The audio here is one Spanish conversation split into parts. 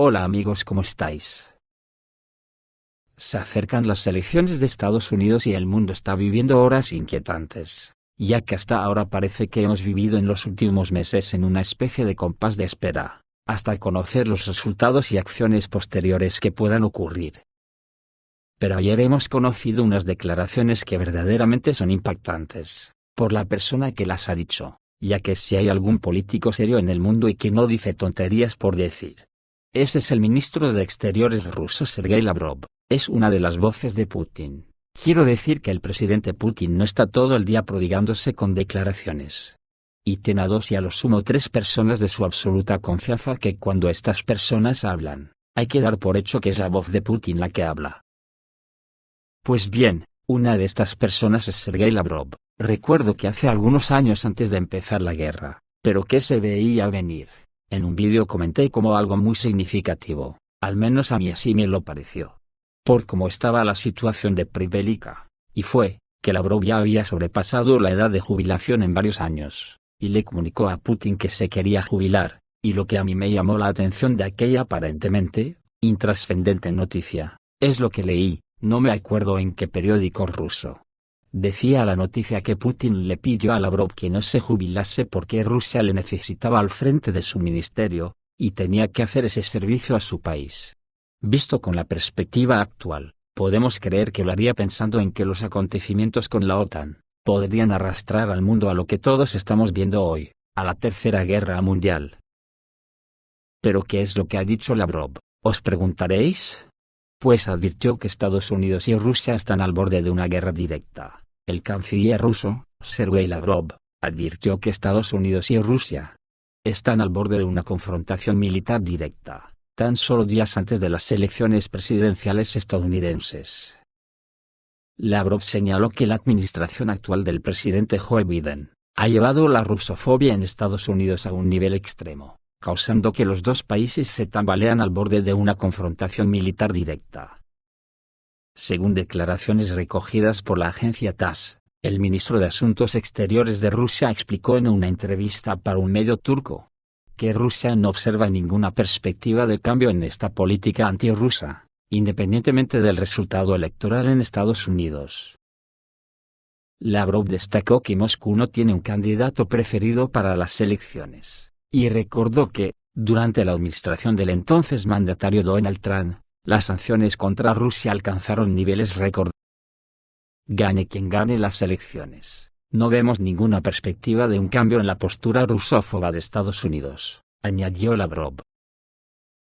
Hola amigos, ¿cómo estáis? Se acercan las elecciones de Estados Unidos y el mundo está viviendo horas inquietantes, ya que hasta ahora parece que hemos vivido en los últimos meses en una especie de compás de espera, hasta conocer los resultados y acciones posteriores que puedan ocurrir. Pero ayer hemos conocido unas declaraciones que verdaderamente son impactantes, por la persona que las ha dicho, ya que si hay algún político serio en el mundo y que no dice tonterías por decir. Ese es el ministro de Exteriores ruso Sergei Lavrov, es una de las voces de Putin. Quiero decir que el presidente Putin no está todo el día prodigándose con declaraciones. Y tiene a 2 y a lo sumo 3 personas de su absoluta confianza que cuando estas personas hablan, hay que dar por hecho que es la voz de Putin la que habla. Pues bien, una de estas personas es Sergei Lavrov. Recuerdo que hace algunos años antes de empezar la guerra, pero que se veía venir, en un vídeo comenté como algo muy significativo, al menos a mí así me lo pareció. Por cómo estaba la situación de prebélica, y fue, que Lavrov ya había sobrepasado la edad de jubilación en varios años, y le comunicó a Putin que se quería jubilar, y lo que a mí me llamó la atención de aquella aparentemente, intrascendente noticia, es lo que leí, no me acuerdo en qué periódico ruso. Decía la noticia que Putin le pidió a Lavrov que no se jubilase porque Rusia le necesitaba al frente de su ministerio, y tenía que hacer ese servicio a su país. Visto con la perspectiva actual, podemos creer que lo haría pensando en que los acontecimientos con la OTAN podrían arrastrar al mundo a lo que todos estamos viendo hoy, a la Tercera Guerra Mundial. ¿Pero qué es lo que ha dicho Lavrov?, os preguntaréis. Pues advirtió que Estados Unidos y Rusia están al borde de una guerra directa. El canciller ruso, Sergei Lavrov, advirtió que Estados Unidos y Rusia están al borde de una confrontación militar directa, tan solo días antes de las elecciones presidenciales estadounidenses. Lavrov señaló que la administración actual del presidente Joe Biden ha llevado la rusofobia en Estados Unidos a un nivel extremo, causando que los dos países se tambalean al borde de una confrontación militar directa. Según declaraciones recogidas por la agencia TASS, el ministro de Asuntos Exteriores de Rusia explicó en una entrevista para un medio turco que Rusia no observa ninguna perspectiva de cambio en esta política antirrusa, independientemente del resultado electoral en Estados Unidos. Lavrov destacó que Moscú no tiene un candidato preferido para las elecciones, y recordó que, durante la administración del entonces mandatario Donald Trump, las sanciones contra Rusia alcanzaron niveles récord. Gane quien gane las elecciones, no vemos ninguna perspectiva de un cambio en la postura rusófoba de Estados Unidos, añadió Lavrov.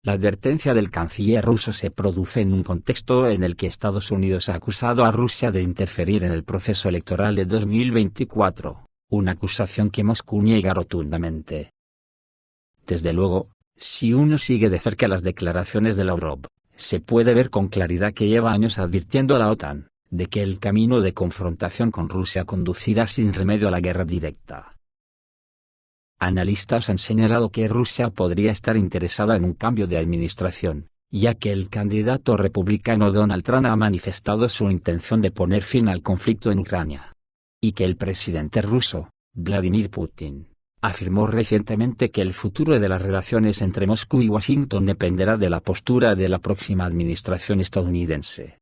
La advertencia del canciller ruso se produce en un contexto en el que Estados Unidos ha acusado a Rusia de interferir en el proceso electoral de 2024, una acusación que Moscú niega rotundamente. Desde luego, si uno sigue de cerca las declaraciones de Lavrov, se puede ver con claridad que lleva años advirtiendo a la OTAN de que el camino de confrontación con Rusia conducirá sin remedio a la guerra directa. Analistas han señalado que Rusia podría estar interesada en un cambio de administración, ya que el candidato republicano Donald Trump ha manifestado su intención de poner fin al conflicto en Ucrania. Y que el presidente ruso, Vladimir Putin, afirmó recientemente que el futuro de las relaciones entre Moscú y Washington dependerá de la postura de la próxima administración estadounidense.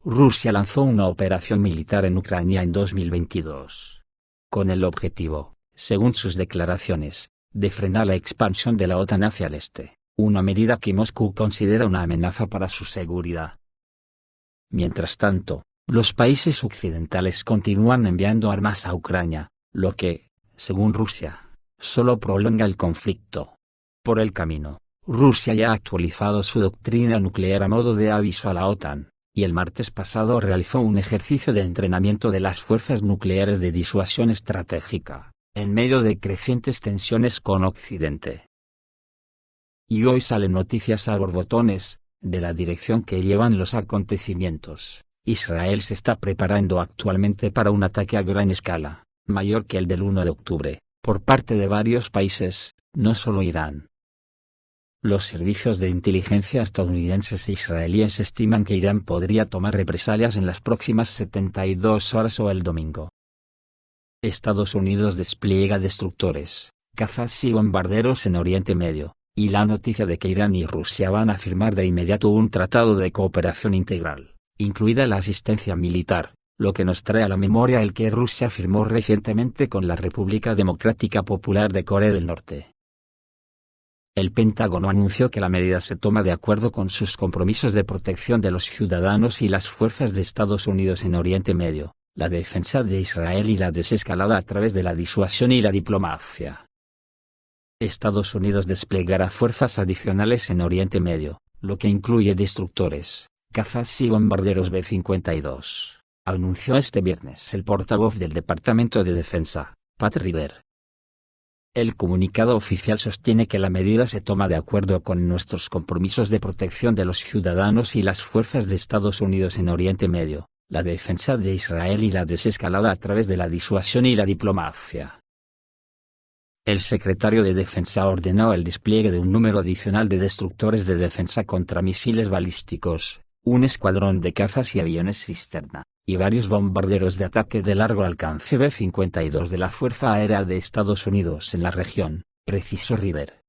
Rusia lanzó una operación militar en Ucrania en 2022. Con el objetivo, según sus declaraciones, de frenar la expansión de la OTAN hacia el este, una medida que Moscú considera una amenaza para su seguridad. Mientras tanto, los países occidentales continúan enviando armas a Ucrania, lo que, según Rusia, solo prolonga el conflicto. Por el camino, Rusia ya ha actualizado su doctrina nuclear a modo de aviso a la OTAN, y el martes pasado realizó un ejercicio de entrenamiento de las fuerzas nucleares de disuasión estratégica, en medio de crecientes tensiones con Occidente. Y hoy salen noticias a borbotones, de la dirección que llevan los acontecimientos. Israel se está preparando actualmente para un ataque a gran escala, mayor que el del 1 de octubre, por parte de varios países, no solo Irán. Los servicios de inteligencia estadounidenses e israelíes estiman que Irán podría tomar represalias en las próximas 72 horas o el domingo. Estados Unidos despliega destructores, cazas y bombarderos en Oriente Medio, y la noticia de que Irán y Rusia van a firmar de inmediato un tratado de cooperación integral, incluida la asistencia militar, lo que nos trae a la memoria el que Rusia firmó recientemente con la República Democrática Popular de Corea del Norte. El Pentágono anunció que la medida se toma de acuerdo con sus compromisos de protección de los ciudadanos y las fuerzas de Estados Unidos en Oriente Medio, la defensa de Israel y la desescalada a través de la disuasión y la diplomacia. Estados Unidos desplegará fuerzas adicionales en Oriente Medio, lo que incluye destructores, cazas y bombarderos B-52, anunció este viernes el portavoz del Departamento de Defensa, Pat Ryder. El comunicado oficial sostiene que la medida se toma de acuerdo con nuestros compromisos de protección de los ciudadanos y las fuerzas de Estados Unidos en Oriente Medio, la defensa de Israel y la desescalada a través de la disuasión y la diplomacia. El secretario de Defensa ordenó el despliegue de un número adicional de destructores de defensa contra misiles balísticos, un escuadrón de cazas y aviones cisterna, y varios bombarderos de ataque de largo alcance B-52 de la Fuerza Aérea de Estados Unidos en la región, precisó Ryder.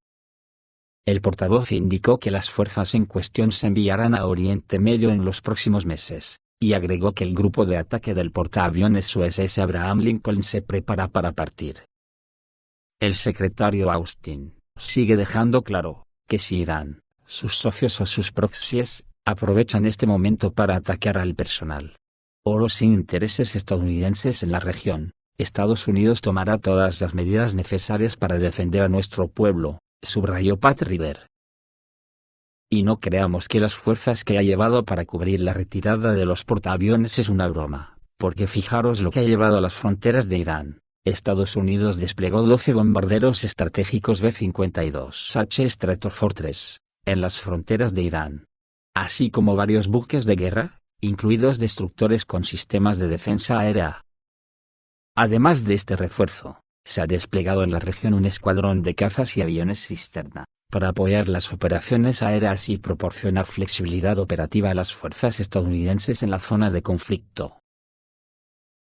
El portavoz indicó que las fuerzas en cuestión se enviarán a Oriente Medio en los próximos meses, y agregó que el grupo de ataque del portaaviones USS Abraham Lincoln se prepara para partir. El secretario Austin sigue dejando claro que si Irán, sus socios o sus proxies, aprovechan este momento para atacar al personal o los intereses estadounidenses en la región, Estados Unidos tomará todas las medidas necesarias para defender a nuestro pueblo, subrayó Pat Ryder. Y no creamos que las fuerzas que ha llevado para cubrir la retirada de los portaaviones es una broma, porque fijaros lo que ha llevado a las fronteras de Irán. Estados Unidos desplegó 12 bombarderos estratégicos B-52H Stratofortress en las fronteras de Irán, así como varios buques de guerra, incluidos destructores con sistemas de defensa aérea. Además de este refuerzo, se ha desplegado en la región un escuadrón de cazas y aviones cisterna, para apoyar las operaciones aéreas y proporcionar flexibilidad operativa a las fuerzas estadounidenses en la zona de conflicto.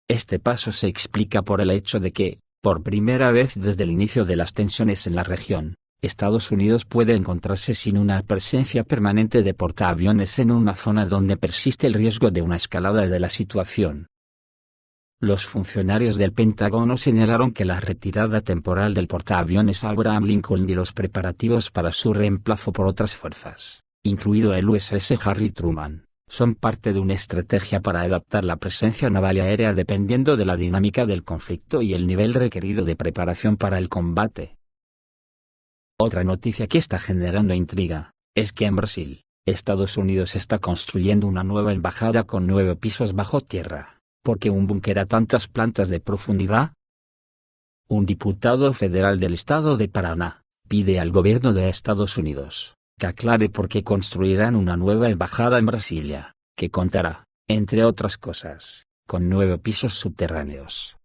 Este paso se explica por el hecho de que, por primera vez desde el inicio de las tensiones en la región, Estados Unidos puede encontrarse sin una presencia permanente de portaaviones en una zona donde persiste el riesgo de una escalada de la situación. Los funcionarios del Pentágono señalaron que la retirada temporal del portaaviones Abraham Lincoln y los preparativos para su reemplazo por otras fuerzas, incluido el USS Harry Truman, son parte de una estrategia para adaptar la presencia naval y aérea dependiendo de la dinámica del conflicto y el nivel requerido de preparación para el combate. Otra noticia que está generando intriga, es que en Brasil, Estados Unidos está construyendo una nueva embajada con 9 pisos bajo tierra. ¿Por qué un búnker a tantas plantas de profundidad? Un diputado federal del estado de Paraná pide al gobierno de Estados Unidos que aclare por qué construirán una nueva embajada en Brasilia, que contará, entre otras cosas, con 9 pisos subterráneos.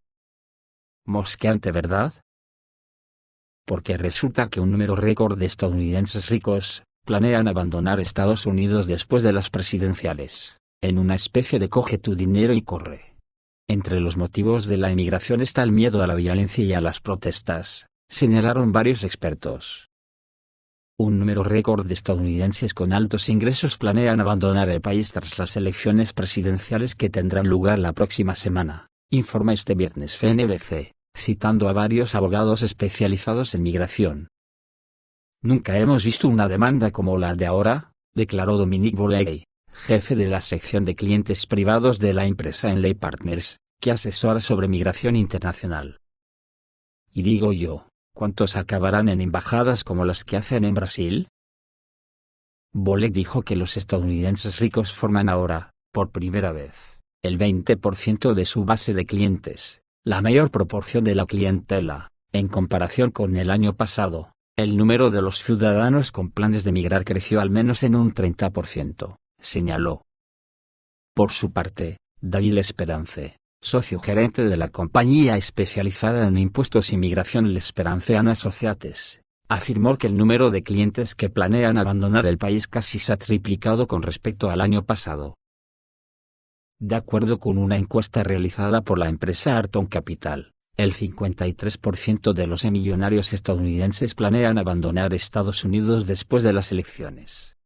Mosqueante, ¿verdad? Porque resulta que un número récord de estadounidenses ricos planean abandonar Estados Unidos después de las presidenciales, en una especie de coge tu dinero y corre. Entre los motivos de la emigración está el miedo a la violencia y a las protestas, señalaron varios expertos. Un número récord de estadounidenses con altos ingresos planean abandonar el país tras las elecciones presidenciales que tendrán lugar la próxima semana, informa este viernes FNBC, citando a varios abogados especializados en migración. Nunca hemos visto una demanda como la de ahora, declaró Dominique Boley, jefe de la sección de clientes privados de la empresa Henley Partners, que asesora sobre migración internacional. Y digo yo, ¿cuántos acabarán en embajadas como las que hacen en Brasil? Boley dijo que los estadounidenses ricos forman ahora, por primera vez, el 20% de su base de clientes, la mayor proporción de la clientela, en comparación con el año pasado. El número de los ciudadanos con planes de migrar creció al menos en un 30%. Señaló. Por su parte, David Esperance, socio gerente de la compañía especializada en impuestos y migración L'Esperance and Associates, afirmó que el número de clientes que planean abandonar el país casi se ha triplicado con respecto al año pasado. De acuerdo con una encuesta realizada por la empresa Arton Capital, el 53% de los millonarios estadounidenses planean abandonar Estados Unidos después de las elecciones.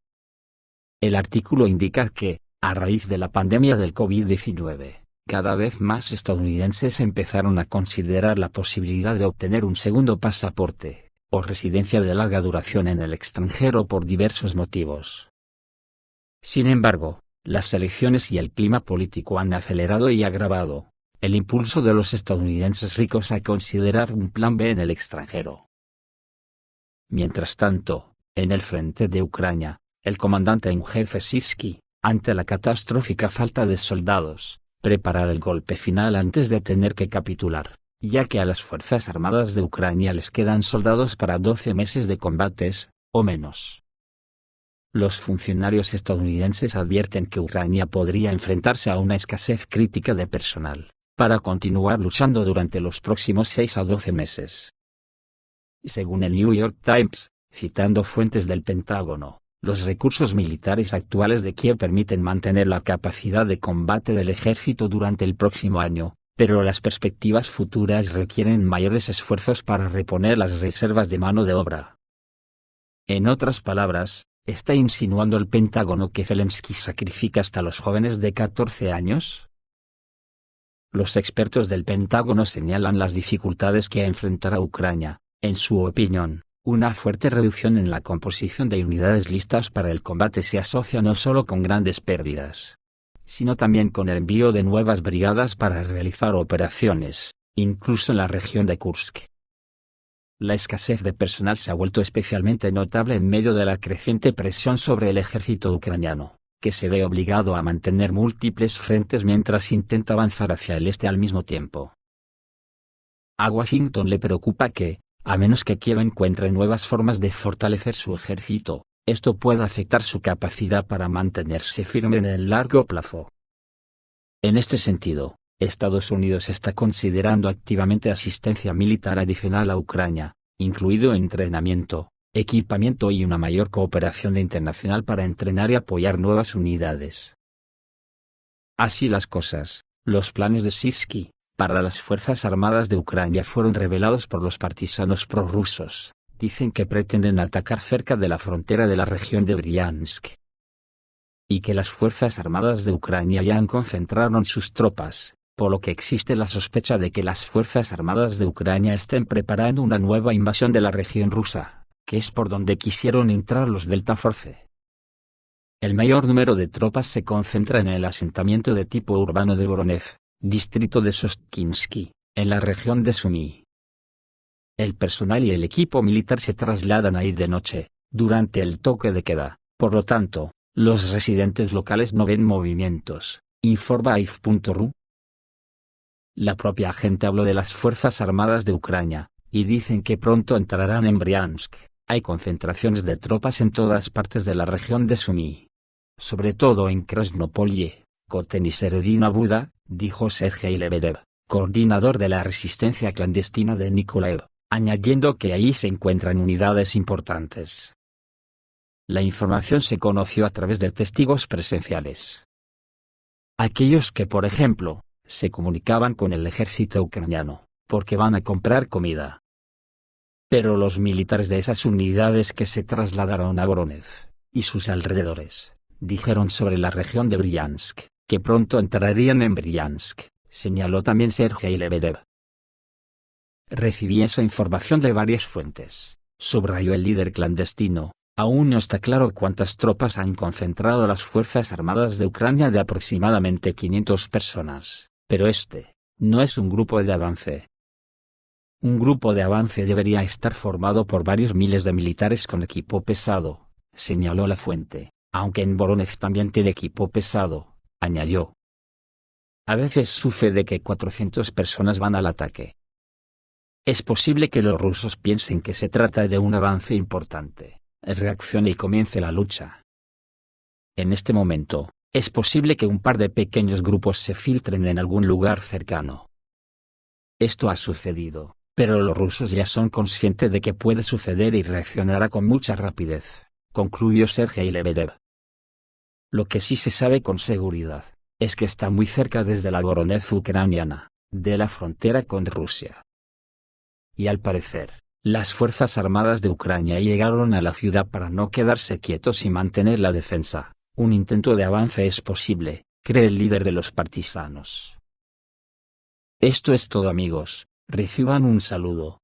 El artículo indica que, a raíz de la pandemia del COVID-19, cada vez más estadounidenses empezaron a considerar la posibilidad de obtener un segundo pasaporte, o residencia de larga duración en el extranjero por diversos motivos. Sin embargo, las elecciones y el clima político han acelerado y agravado el impulso de los estadounidenses ricos a considerar un plan B en el extranjero. Mientras tanto, en el frente de Ucrania, el comandante en jefe Sirski, ante la catastrófica falta de soldados, prepara el golpe final antes de tener que capitular, ya que a las Fuerzas Armadas de Ucrania les quedan soldados para 12 meses de combates, o menos. Los funcionarios estadounidenses advierten que Ucrania podría enfrentarse a una escasez crítica de personal, para continuar luchando durante los próximos 6 a 12 meses. Según el New York Times, citando fuentes del Pentágono, los recursos militares actuales de Kiev permiten mantener la capacidad de combate del ejército durante el próximo año, pero las perspectivas futuras requieren mayores esfuerzos para reponer las reservas de mano de obra. En otras palabras, ¿está insinuando el Pentágono que Zelensky sacrifica hasta los jóvenes de 14 años? Los expertos del Pentágono señalan las dificultades que enfrentará Ucrania, en su opinión. Una fuerte reducción en la composición de unidades listas para el combate se asocia no solo con grandes pérdidas, sino también con el envío de nuevas brigadas para realizar operaciones, incluso en la región de Kursk. La escasez de personal se ha vuelto especialmente notable en medio de la creciente presión sobre el ejército ucraniano, que se ve obligado a mantener múltiples frentes mientras intenta avanzar hacia el este al mismo tiempo. A Washington le preocupa que, a menos que Kiev encuentre nuevas formas de fortalecer su ejército, esto pueda afectar su capacidad para mantenerse firme en el largo plazo. En este sentido, Estados Unidos está considerando activamente asistencia militar adicional a Ucrania, incluido entrenamiento, equipamiento y una mayor cooperación internacional para entrenar y apoyar nuevas unidades. Así las cosas, los planes de Sirski para las Fuerzas Armadas de Ucrania fueron revelados por los partisanos prorrusos. Dicen que pretenden atacar cerca de la frontera de la región de Briansk, y que las Fuerzas Armadas de Ucrania ya han concentrado sus tropas, por lo que existe la sospecha de que las Fuerzas Armadas de Ucrania estén preparando una nueva invasión de la región rusa, que es por donde quisieron entrar los Delta Force. El mayor número de tropas se concentra en el asentamiento de tipo urbano de Voronev, distrito de Soskinsky, en la región de Sumy. El personal y el equipo militar se trasladan ahí de noche, durante el toque de queda, por lo tanto, los residentes locales no ven movimientos, informa AIF.ru. La propia gente habló de las Fuerzas Armadas de Ucrania, y dicen que pronto entrarán en Briansk. Hay concentraciones de tropas en todas partes de la región de Sumy, sobre todo en Krasnopolye, Koten y Seredina Buda, dijo Sergei Lebedev, coordinador de la resistencia clandestina de Nikolaev, añadiendo que ahí se encuentran unidades importantes. La información se conoció a través de testigos presenciales. Aquellos que, por ejemplo, se comunicaban con el ejército ucraniano, porque van a comprar comida. Pero los militares de esas unidades que se trasladaron a Voronev, y sus alrededores, dijeron sobre la región de Briansk, que pronto entrarían en Briansk, señaló también Sergei Lebedev. Recibí esa información de varias fuentes, subrayó el líder clandestino. Aún no está claro cuántas tropas han concentrado las Fuerzas Armadas de Ucrania de aproximadamente 500 personas, pero este no es un grupo de avance. Un grupo de avance debería estar formado por varios miles de militares con equipo pesado, señaló la fuente, aunque en Voronev también tiene equipo pesado, añadió. A veces sucede que 400 personas van al ataque. Es posible que los rusos piensen que se trata de un avance importante, reaccione y comience la lucha. En este momento, es posible que un par de pequeños grupos se filtren en algún lugar cercano. Esto ha sucedido, pero los rusos ya son conscientes de que puede suceder y reaccionará con mucha rapidez, concluyó Sergei Lebedev. Lo que sí se sabe con seguridad, es que está muy cerca desde la Voronev ucraniana, de la frontera con Rusia. Y al parecer, las Fuerzas Armadas de Ucrania llegaron a la ciudad para no quedarse quietos y mantener la defensa. Un intento de avance es posible, cree el líder de los partisanos. Esto es todo, amigos, reciban un saludo.